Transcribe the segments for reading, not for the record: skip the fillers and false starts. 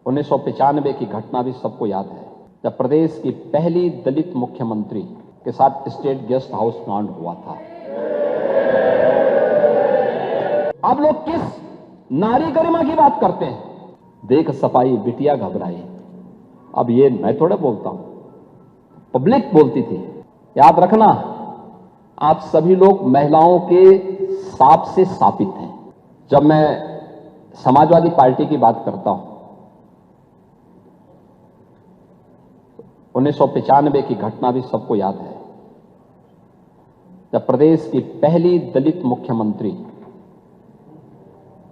1995 की घटना भी सबको याद है, जब प्रदेश की पहली दलित मुख्यमंत्री के साथ स्टेट गेस्ट हाउस कांड हुआ था। अब लोग किस नारी गरिमा की बात करते हैं? देख सफाई बिटिया घबराई। अब ये मैं थोड़ा बोलता हूं, पब्लिक बोलती थी। याद रखना, आप सभी लोग महिलाओं के साप से शापित हैं। जब मैं समाजवादी पार्टी की बात करता हूं, 1995 की घटना भी सबको याद है, जब प्रदेश की पहली दलित मुख्यमंत्री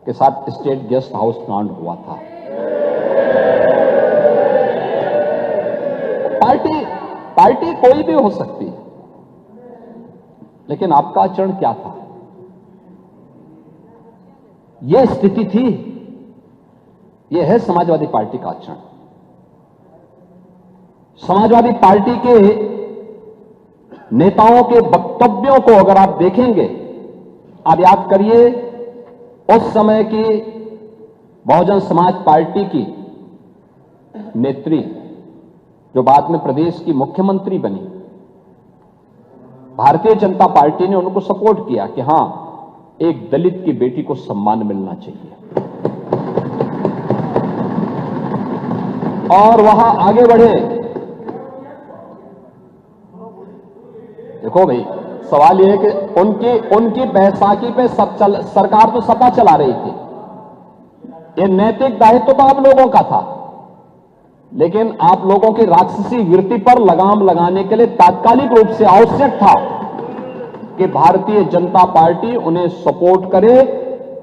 के साथ स्टेट गेस्ट हाउस कांड हुआ था। पार्टी कोई भी हो सकती है, लेकिन आपका आचरण क्या था? यह स्थिति थी। यह है समाजवादी पार्टी का आचरण। समाजवादी पार्टी के नेताओं के वक्तव्यों को अगर आप देखेंगे, आप याद करिए उस समय की बहुजन समाज पार्टी की नेत्री जो बाद में प्रदेश की मुख्यमंत्री बनी, भारतीय जनता पार्टी ने उनको सपोर्ट किया कि हां, एक दलित की बेटी को सम्मान मिलना चाहिए, और वहां आगे बढ़े। देखो भाई, सवाल यह है कि उनकी बैसाखी पे सरकार तो सपा चला रही थी। यह नैतिक दायित्व तो आप लोगों का था, लेकिन आप लोगों की राक्षसी वृत्ति पर लगाम लगाने के लिए तात्कालिक रूप से आवश्यक था कि भारतीय जनता पार्टी उन्हें सपोर्ट करे,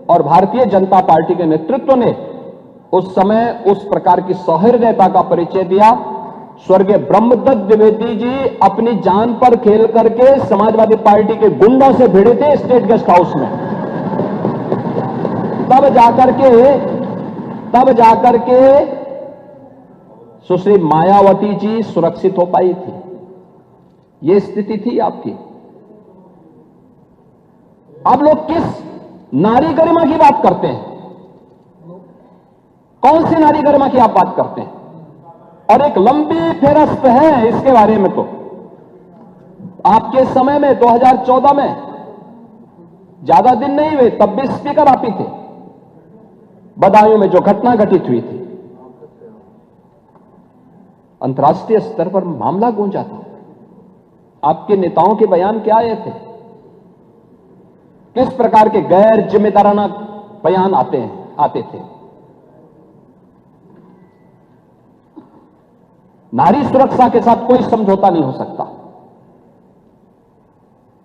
और भारतीय जनता पार्टी के नेतृत्व ने उस समय उस प्रकार की सहृदयता का परिचय दिया। स्वर्गीय ब्रह्मदत्त द्विवेदी जी अपनी जान पर खेल करके समाजवादी पार्टी के गुंडों से भिड़े थे स्टेट गेस्ट हाउस में। तब जाकर के सुश्री मायावती जी सुरक्षित हो पाई थी। यह स्थिति थी आपकी। अब लोग किस नारी गरिमा की बात करते हैं? कौन सी नारी गरिमा की आप बात करते हैं? और एक लंबी फेरस्त है इसके बारे में। तो आपके समय में 2014 में, ज्यादा दिन नहीं हुए, तब भी स्पीकर आप ही थे। बदायूं में जो घटना घटित हुई थी, अंतर्राष्ट्रीय स्तर पर मामला गूंजा था। आपके नेताओं के बयान क्या आए थे? किस प्रकार के गैर जिम्मेदाराना बयान आते थे? नारी सुरक्षा के साथ कोई समझौता नहीं हो सकता।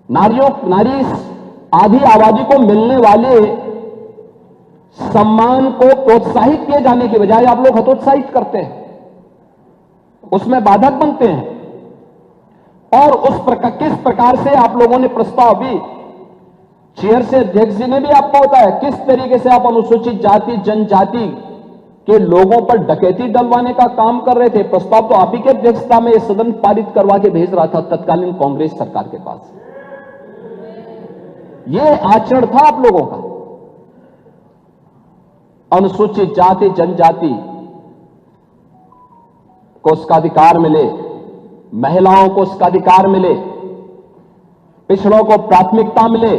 नारी आधी आबादी को मिलने वाले सम्मान को प्रोत्साहित किए जाने के बजाय आप लोग हतोत्साहित करते हैं, उसमें बाधक बनते हैं। और किस प्रकार से आप लोगों ने प्रस्ताव भी, चेयर से अध्यक्ष जी ने भी आपको बताया किस तरीके से आप अनुसूचित जाति जनजाति के लोगों पर डकैती डलवाने का काम कर रहे थे। प्रस्ताव तो आप ही की अध्यक्षता में यह सदन पारित करवा के भेज रहा था तत्कालीन कांग्रेस सरकार के पास। यह आचरण था आप लोगों का। अनुसूचित जाति जनजाति को उसका अधिकार मिले, महिलाओं को उसका अधिकार मिले, पिछड़ों को प्राथमिकता मिले,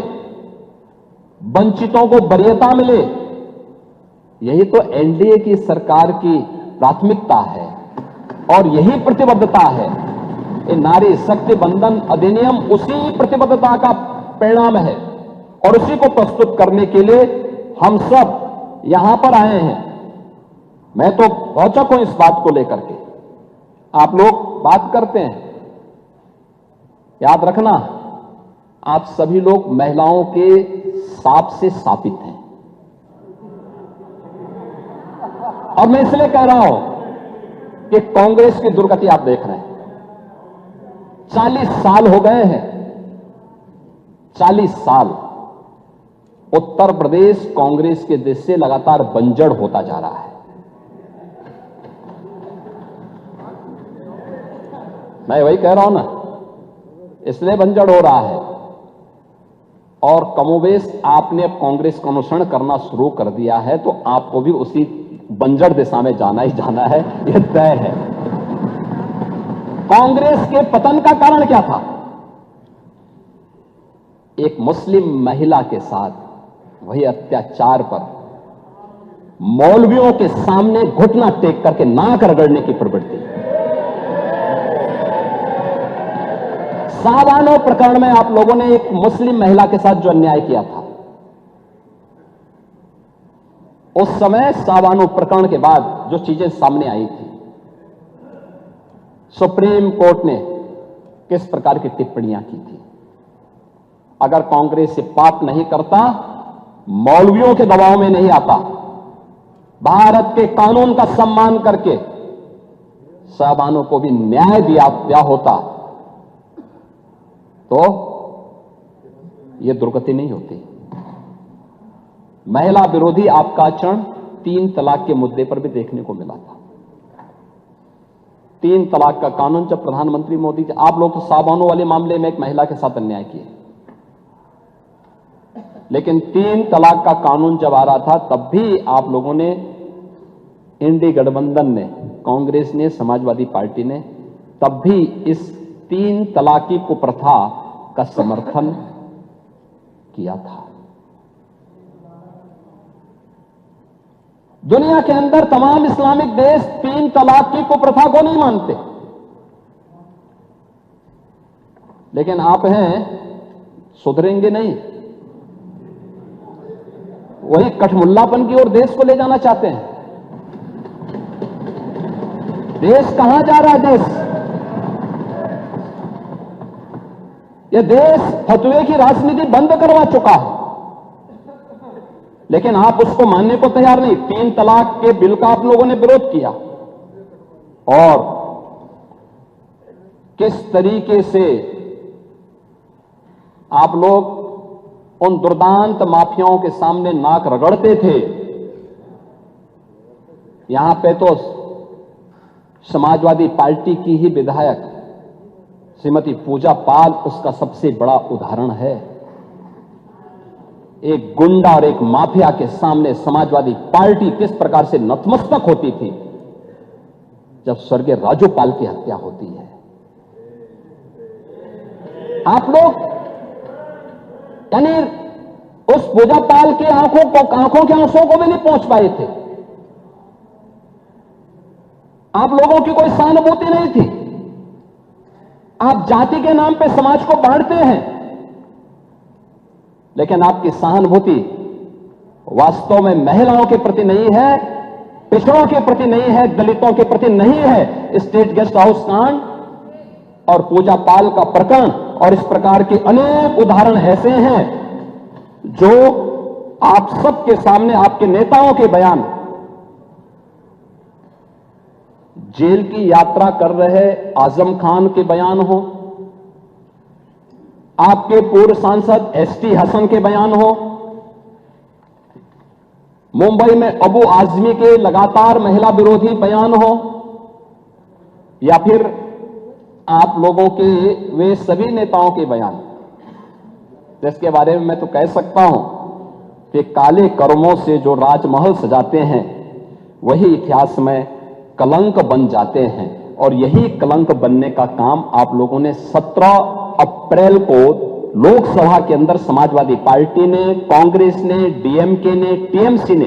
वंचितों को वरीयता मिले। यही तो एनडीए की सरकार की प्राथमिकता है और यही प्रतिबद्धता है। ये नारी शक्ति बंधन अधिनियम उसी प्रतिबद्धता का परिणाम है, और उसी को प्रस्तुत करने के लिए हम सब यहां पर आए हैं। मैं तो रोचक हूं इस बात को लेकर के। आप लोग बात करते हैं, याद रखना, आप सभी लोग महिलाओं के साप से शापित हैं। और मैं इसलिए कह रहा हूं कि कांग्रेस की दुर्गति आप देख रहे हैं। 40 साल हो गए हैं, 40 साल उत्तर प्रदेश कांग्रेस के देश से लगातार बंजर होता जा रहा है। मैं वही कह रहा हूं ना, इसलिए बंजर हो रहा है। और कमोबेश आपने अब कांग्रेस का अनुसरण करना शुरू कर दिया है, तो आपको भी उसी बंजर दिशा में जाना ही जाना है, यह तय है। कांग्रेस के पतन का कारण क्या था? एक मुस्लिम महिला के साथ वही अत्याचार पर मौलवियों के सामने घुटना टेक करके नाक रगड़ने की प्रवृत्ति। सावानो प्रकरण में आप लोगों ने एक मुस्लिम महिला के साथ जो अन्याय किया था, उस समय सावानो प्रकरण के बाद जो चीजें सामने आई थी, सुप्रीम कोर्ट ने किस प्रकार की टिप्पणियां की थी। अगर कांग्रेस से पाप नहीं करता, मौलवियों के दबाव में नहीं आता, भारत के कानून का सम्मान करके सावानों को भी न्याय दिया होता, तो यह दुर्गति नहीं होती। महिला विरोधी आपका आचरण 3 तलाक के मुद्दे पर भी देखने को मिला था। 3 तलाक का कानून जब प्रधानमंत्री मोदी, आप लोग तो सावानों वाले मामले में एक महिला के साथ अन्याय किए, लेकिन 3 तलाक का कानून जब आ रहा था तब भी आप लोगों ने, इंडी गठबंधन ने, कांग्रेस ने, समाजवादी पार्टी ने तब भी इस 3 तलाकी कुप्रथा का समर्थन किया था। दुनिया के अंदर तमाम इस्लामिक देश 3 तलाक की कुप्रथा को नहीं मानते, लेकिन आप हैं सुधरेंगे नहीं, वही कठमुल्लापन की ओर देश को ले जाना चाहते हैं। देश कहां जा रहा है? यह देश फतवे की राजनीति बंद करवा चुका है, लेकिन आप उसको मानने को तैयार नहीं। 3 तलाक के बिल का आप लोगों ने विरोध किया, और किस तरीके से आप लोग उन दुर्दांत माफियाओं के सामने नाक रगड़ते थे। यहां पे तो समाजवादी पार्टी की ही विधायक श्रीमती पूजा पाल उसका सबसे बड़ा उदाहरण है। एक गुंडा और एक माफिया के सामने समाजवादी पार्टी किस प्रकार से नतमस्तक होती थी जब स्वर्गीय राजूपाल की हत्या होती है। आप लोग यानी उस पूजा पाल की आंखों के आंसुओं को भी नहीं पहुंच पाए थे। आप लोगों की कोई सहानुभूति नहीं थी। आप जाति के नाम पे समाज को बांटते हैं, लेकिन आपकी सहानुभूति वास्तव में महिलाओं के प्रति नहीं है, पिछड़ों के प्रति नहीं है, दलितों के प्रति नहीं है। स्टेट गेस्ट हाउस कांड और पूजा पाल का प्रकरण और इस प्रकार के अनेक उदाहरण ऐसे हैं जो आप सबके सामने, आपके नेताओं के बयान, जेल की यात्रा कर रहे आजम खान के बयान हो, आपके पूर्व सांसद एसटी हसन के बयान हो, मुंबई में अबू आजमी के लगातार महिला विरोधी बयान हो, या फिर आप लोगों के वे सभी नेताओं के बयान, जिसके बारे में मैं तो कह सकता हूं कि काले कर्मों से जो राजमहल सजाते हैं वही इतिहास में कलंक बन जाते हैं। और यही कलंक बनने का काम आप लोगों ने 17 अप्रैल को लोकसभा के अंदर समाजवादी पार्टी ने, कांग्रेस ने, डीएमके ने, टीएमसी ने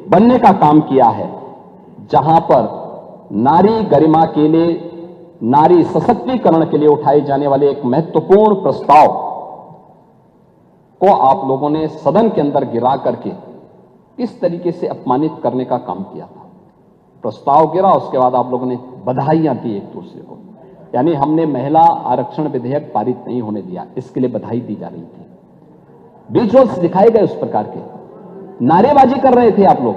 बनने का काम किया है, जहां पर नारी गरिमा के लिए, नारी सशक्तिकरण के लिए उठाए जाने वाले एक महत्वपूर्ण प्रस्ताव को आप लोगों ने सदन के अंदर गिरा करके इस तरीके से अपमानित करने का काम किया था। प्रस्ताव गिरा, उसके बाद आप लोगों ने बधाइयां दी एक दूसरे को, यानी हमने महिला आरक्षण विधेयक पारित नहीं होने दिया, इसके लिए बधाई दी जा रही थी। विजुअल्स दिखाए गए उस प्रकार के, नारेबाजी कर रहे थे आप लोग।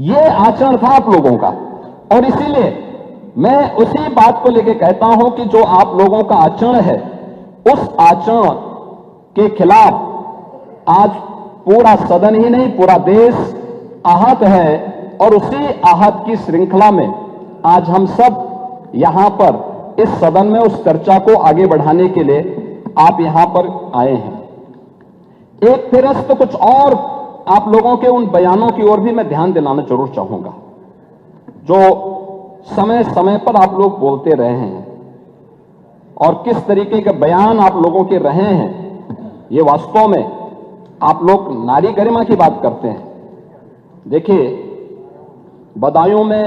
ये आचरण था आप लोगों का, और इसीलिए मैं उसी बात को लेकर कहता हूं कि जो आप लोगों का आचरण है, उस आचरण के खिलाफ आज पूरा सदन ही नहीं, पूरा देश आहत है। और उसी आहत की श्रृंखला में आज हम सब यहां पर इस सदन में उस चर्चा को आगे बढ़ाने के लिए आप यहां पर आए हैं। एक फिरस्त कुछ और आप लोगों के उन बयानों की ओर भी मैं ध्यान दिलाना जरूर चाहूंगा जो समय समय पर आप लोग बोलते रहे हैं और किस तरीके के बयान आप लोगों के रहे हैं। ये वास्तव में आप लोग नारी गरिमा की बात करते हैं। देखिए, बदायूं में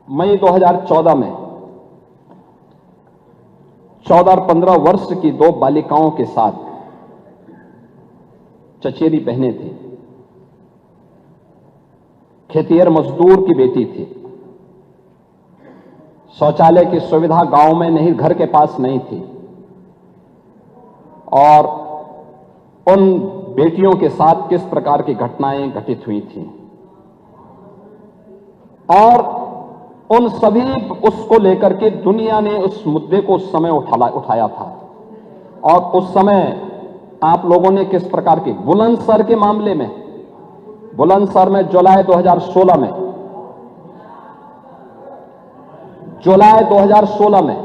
मई 2014 में 14 और 15 वर्ष की दो बालिकाओं के साथ चचेरी बहनें थी। खेतिहर मजदूर की बेटी थी। शौचालय की सुविधा गांव में नहीं, घर के पास नहीं थी और उन बेटियों के साथ किस प्रकार की घटनाएं घटित हुई थी और उन सभी उसको लेकर के दुनिया ने उस मुद्दे को उस समय उठाया था और उस समय आप लोगों ने किस प्रकार के बुलंदशहर के मामले में, बुलंदशहर में जुलाई 2016 में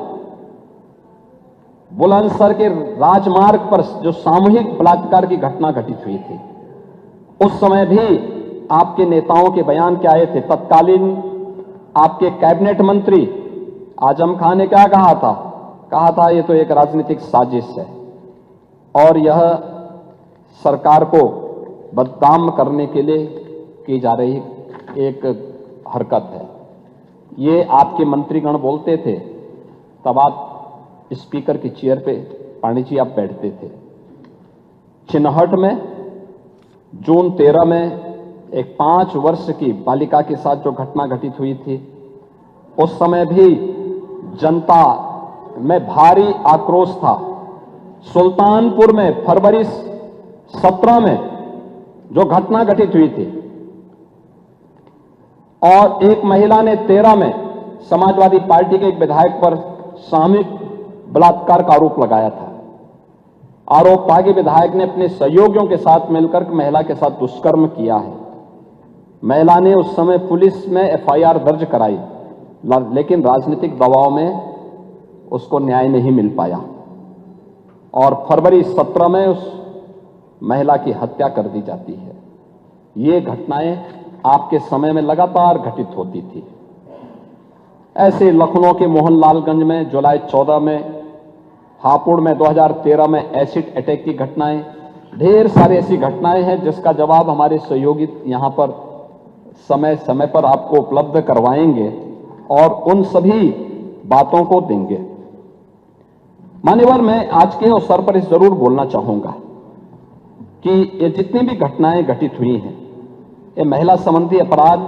बुलंदशहर के राजमार्ग पर जो सामूहिक बलात्कार की घटना घटित हुई थी, उस समय भी आपके नेताओं के बयान क्या आए थे। तत्कालीन आपके कैबिनेट मंत्री आजम खान ने क्या कहा था ये तो एक राजनीतिक साजिश है और यह सरकार को बदनाम करने के लिए की जा रही एक हरकत है। ये आपके मंत्रीगण बोलते थे, तब आप स्पीकर की चेयर पे पांडे जी आप बैठते थे। चिन्हट में जून 13 में एक 5 वर्ष की बालिका के साथ जो घटना घटित हुई थी, उस समय भी जनता में भारी आक्रोश था। सुल्तानपुर में फरवरी 17 में जो घटना घटित हुई थी और एक महिला ने 13 में समाजवादी पार्टी के एक विधायक पर सामूहिक बलात्कार का आरोप लगाया था। आरोप था कि विधायक ने अपने सहयोगियों के साथ मिलकर महिला के साथ दुष्कर्म किया है। महिला ने उस समय पुलिस में एफआईआर दर्ज कराई, लेकिन राजनीतिक दबाव में उसको न्याय नहीं मिल पाया और फरवरी 17 में उस महिला की हत्या कर दी जाती है। ये घटनाएं आपके समय में लगातार घटित होती थी। ऐसे लखनऊ के मोहनलालगंज में जुलाई 14 में, हापुड़ में 2013 में एसिड अटैक की घटनाएं, ढेर सारी ऐसी घटनाएं हैं जिसका जवाब हमारे सहयोगी यहां पर समय समय पर आपको उपलब्ध करवाएंगे और उन सभी बातों को देंगे। मान्यवर, मैं आज के अवसर पर इस जरूर बोलना चाहूंगा कि ये जितनी भी घटनाएं घटित हुई हैं, ये महिला संबंधी अपराध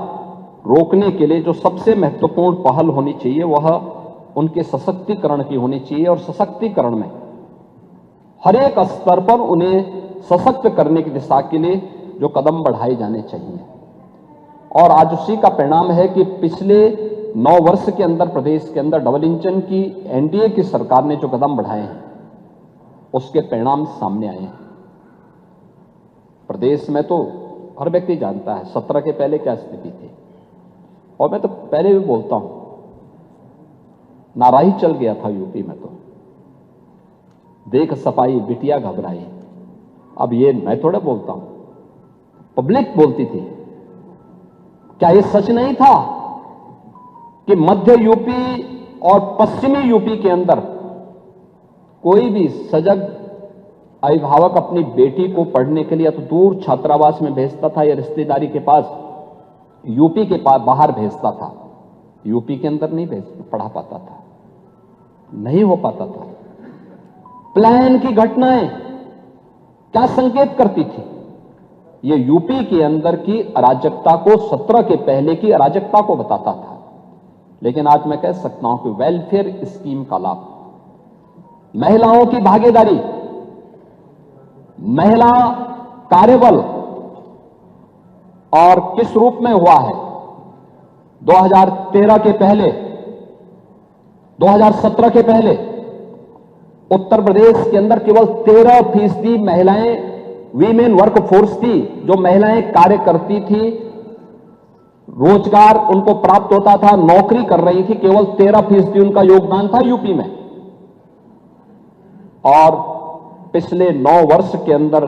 रोकने के लिए जो सबसे महत्वपूर्ण पहल होनी चाहिए वह उनके सशक्तिकरण की होनी चाहिए और सशक्तिकरण में हर एक स्तर पर उन्हें सशक्त करने की दिशा के लिए जो कदम बढ़ाए जाने चाहिए। और आज उसी का परिणाम है कि पिछले 9 वर्ष के अंदर प्रदेश के अंदर डबल इंजन की एनडीए की सरकार ने जो कदम बढ़ाए हैं उसके परिणाम सामने आए हैं। प्रदेश में तो हर व्यक्ति जानता है 17 के पहले क्या स्थिति थी और मैं तो पहले भी बोलता हूं, नारा ही चल गया था यूपी में। तो देख सपाई बिटिया घबराई, अब ये मैं थोड़ा बोलता हूं, पब्लिक बोलती थी। क्या ये सच नहीं था कि मध्य यूपी और पश्चिमी यूपी के अंदर कोई भी सजग अभिभावक अपनी बेटी को पढ़ने के लिए या तो दूर छात्रावास में भेजता था या रिश्तेदारी के पास यूपी के पास बाहर भेजता था, यूपी के अंदर नहीं पढ़ा पाता था, नहीं हो पाता था। प्लान की घटनाएं क्या संकेत करती थी? ये यूपी के अंदर की अराजकता को, 17 के पहले की अराजकता को बताता था। लेकिन आज मैं कह सकता हूं कि वेलफेयर स्कीम का लाभ, महिलाओं की भागीदारी, महिला कार्यबल और किस रूप में हुआ है 2013 के पहले, 2017 के पहले उत्तर प्रदेश के अंदर केवल 13% महिलाएं वीमेन वर्क फोर्स थी, जो महिलाएं कार्य करती थी, रोजगार उनको प्राप्त होता था, नौकरी कर रही थी, केवल 13% उनका योगदान था यूपी में। और पिछले 9 वर्ष के अंदर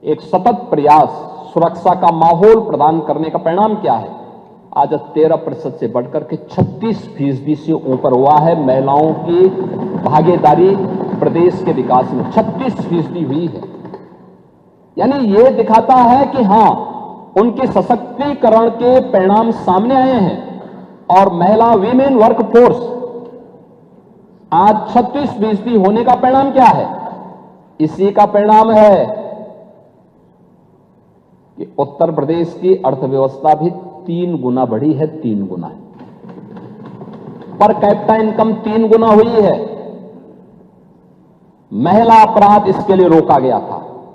एक सतत प्रयास सुरक्षा का माहौल प्रदान करने का परिणाम क्या है? आज 13% से बढ़कर के 36% से ऊपर हुआ है महिलाओं की भागीदारी प्रदेश के विकास में, 36% हुई है। यानी यह दिखाता है कि हां, उनके सशक्तिकरण के परिणाम सामने आए हैं और महिला वीमेन वर्क फोर्स आज 36% होने का परिणाम क्या है? इसी का परिणाम है कि उत्तर प्रदेश की अर्थव्यवस्था भी 3 गुना बढ़ी है, 3 गुना है। पर कैपिटा इनकम 3 गुना हुई है। महिला अपराध इसके लिए रोका गया था।